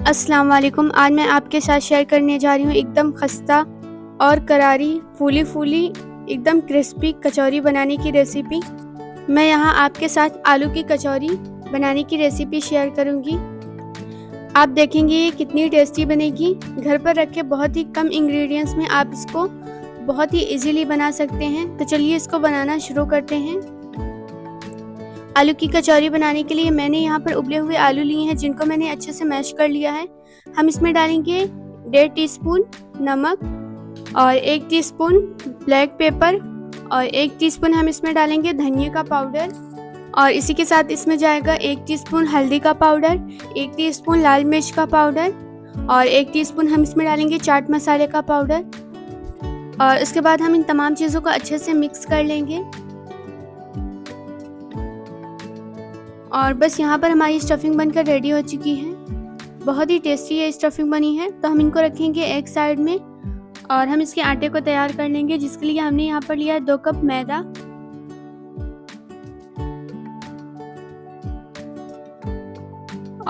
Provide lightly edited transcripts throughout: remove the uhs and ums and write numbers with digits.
अस्सलाम वालेकुम। आज मैं आपके साथ शेयर करने जा रही हूँ एकदम खस्ता और करारी फूली एकदम क्रिस्पी कचौरी बनाने की रेसिपी। मैं यहाँ आपके साथ आलू की कचौरी बनाने की रेसिपी शेयर करूँगी। आप देखेंगे ये कितनी टेस्टी बनेगी। घर पर रखे बहुत ही कम इंग्रेडिएंट्स में आप इसको बहुत ही इजीली बना सकते हैं। तो चलिए इसको बनाना शुरू करते हैं। आलू की कचौरी बनाने के लिए मैंने यहाँ पर उबले हुए आलू लिए हैं, जिनको मैंने अच्छे से मैश कर लिया है। हम इसमें डालेंगे 1.5 टीस्पून नमक और 1 टीस्पून ब्लैक पेपर और 1 टीस्पून हम इसमें डालेंगे धनिया का पाउडर और इसी के साथ इसमें जाएगा 1 टीस्पून हल्दी का पाउडर, 1 टीस्पून लाल मिर्च का पाउडर और 1 टीस्पून हम इसमें डालेंगे चाट मसाले का पाउडर। और उसके बाद हम इन तमाम चीज़ों को अच्छे से मिक्स कर लेंगे। और बस यहाँ पर हमारी स्टफिंग बनकर रेडी हो चुकी है। बहुत ही टेस्टी ये स्टफिंग बनी है। तो हम इनको रखेंगे एक साइड में और हम इसके आटे को तैयार कर लेंगे, जिसके लिए हमने यहाँ पर लिया है 2 कप मैदा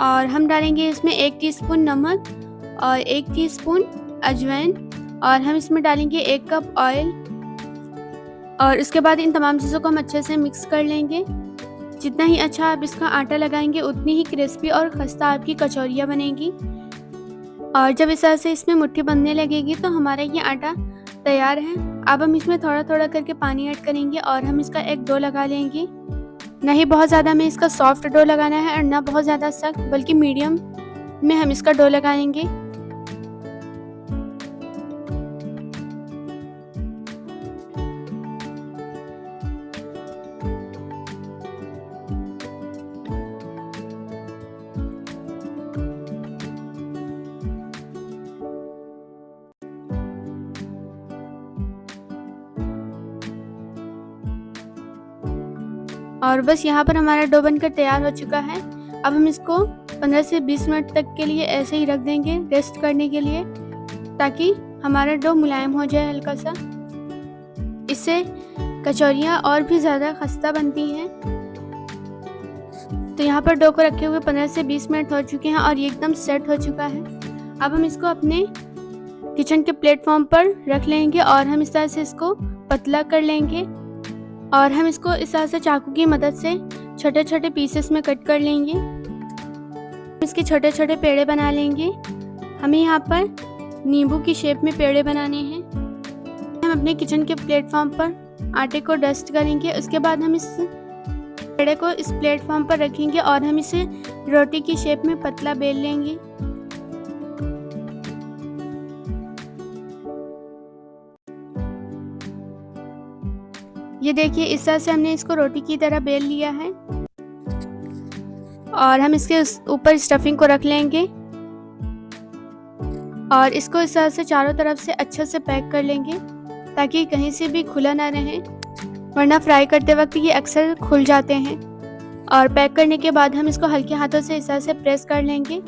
और हम डालेंगे इसमें 1 टीस्पून नमक और 1 टीस्पून अजवाइन और हम इसमें डालेंगे 1 कप ऑयल। और उसके बाद इन तमाम चीज़ों को हम अच्छे से मिक्स कर लेंगे। जितना ही अच्छा आप इसका आटा लगाएंगे उतनी ही क्रिस्पी और खस्ता आपकी कचौरियाँ बनेगी। और जब इस तरह से इसमें मुट्ठी बनने लगेगी तो हमारा ये आटा तैयार है। अब हम इसमें थोड़ा थोड़ा करके पानी ऐड करेंगे और हम इसका एक डो लगा लेंगे। नहीं बहुत ज़्यादा हमें इसका सॉफ्ट डो लगाना है और ना बहुत ज़्यादा सख्त, बल्कि मीडियम में हम इसका डो लगाएंगे। और बस यहाँ पर हमारा डो बनकर तैयार हो चुका है। अब हम इसको 15 से 20 मिनट तक के लिए ऐसे ही रख देंगे रेस्ट करने के लिए, ताकि हमारा डो मुलायम हो जाए हल्का सा। इससे कचौरियाँ और भी ज़्यादा खस्ता बनती हैं। तो यहाँ पर डो को रखे हुए 15 से 20 मिनट हो चुके हैं और ये एकदम सेट हो चुका है। अब हम इसको अपने किचन के प्लेटफॉर्म पर रख लेंगे और हम इस तरह से इसको पतला कर लेंगे और हम इसको इस तरह से चाकू की मदद से छोटे छोटे पीसेस में कट कर लेंगे। इसके छोटे छोटे पेड़े बना लेंगे। हमें यहाँ पर नींबू की शेप में पेड़े बनाने हैं। हम अपने किचन के प्लेटफॉर्म पर आटे को डस्ट करेंगे। उसके बाद हम इस पेड़े को इस प्लेटफॉर्म पर रखेंगे और हम इसे रोटी की शेप में पतला बेल लेंगे। ये देखिए इस तरह से हमने इसको रोटी की तरह बेल लिया है और हम इसके ऊपर स्टफिंग को रख लेंगे और इसको इस तरह से चारों तरफ से अच्छे से पैक कर लेंगे, ताकि कहीं से भी खुला ना रहे, वरना फ्राई करते वक्त ये अक्सर खुल जाते हैं। और पैक करने के बाद हम इसको हल्के हाथों से इस तरह से प्रेस कर लेंगे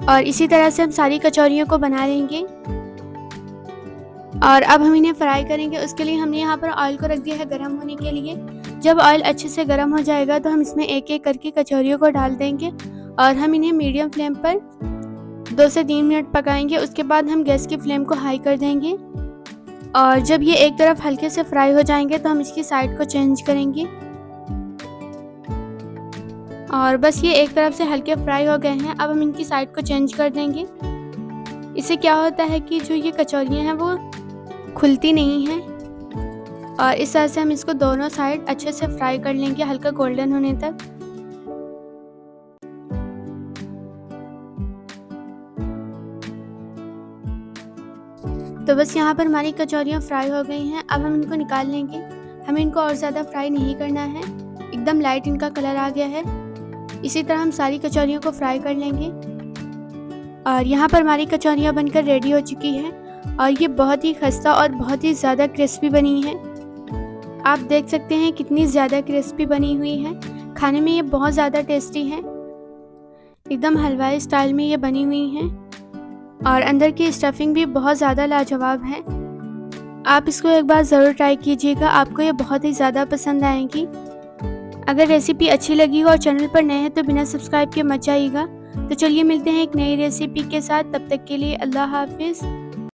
और इसी तरह से हम सारी कचौरियों को बना लेंगे। और अब हम इन्हें फ्राई करेंगे। उसके लिए हमने यहाँ पर ऑयल को रख दिया है गर्म होने के लिए। जब ऑयल अच्छे से गर्म हो जाएगा तो हम इसमें एक एक करके कचौरियों को डाल देंगे और हम इन्हें मीडियम फ्लेम पर 2 से 3 मिनट पकाएंगे। उसके बाद हम गैस की फ्लेम को हाई कर देंगे और जब ये एक तरफ हल्के से फ्राई हो जाएंगे तो हम इसकी साइड को चेंज करेंगे। और बस ये एक तरफ से हल्के फ्राई हो गए हैं। अब हम इनकी साइड को चेंज कर देंगे। इससे क्या होता है कि जो ये कचौरियाँ हैं वो खुलती नहीं है। और इस तरह से हम इसको दोनों साइड अच्छे से फ्राई कर लेंगे, हल्का गोल्डन होने तक। तो बस यहाँ पर हमारी कचौरियाँ फ्राई हो गई हैं। अब हम इनको निकाल लेंगे। हमें इनको और ज़्यादा फ्राई नहीं करना है, एकदम लाइट इनका कलर आ गया है। इसी तरह हम सारी कचौरियों को फ्राई कर लेंगे। और यहाँ पर हमारी कचौरियाँ बनकर रेडी हो चुकी हैं और ये बहुत ही खस्ता और बहुत ही ज़्यादा क्रिस्पी बनी है। आप देख सकते हैं कितनी ज़्यादा क्रिस्पी बनी हुई है। खाने में ये बहुत ज़्यादा टेस्टी है, एकदम हलवाई स्टाइल में ये बनी हुई हैं और अंदर की स्टफिंग भी बहुत ज़्यादा लाजवाब है। आप इसको एक बार ज़रूर ट्राई कीजिएगा, आपको ये बहुत ही ज़्यादा पसंद आएगी। अगर रेसिपी अच्छी लगी हो और चैनल पर नए हैं तो बिना सब्सक्राइब के मत जाइएगा। तो चलिए मिलते हैं एक नई रेसिपी के साथ, तब तक के लिए अल्लाह हाफ़िज़।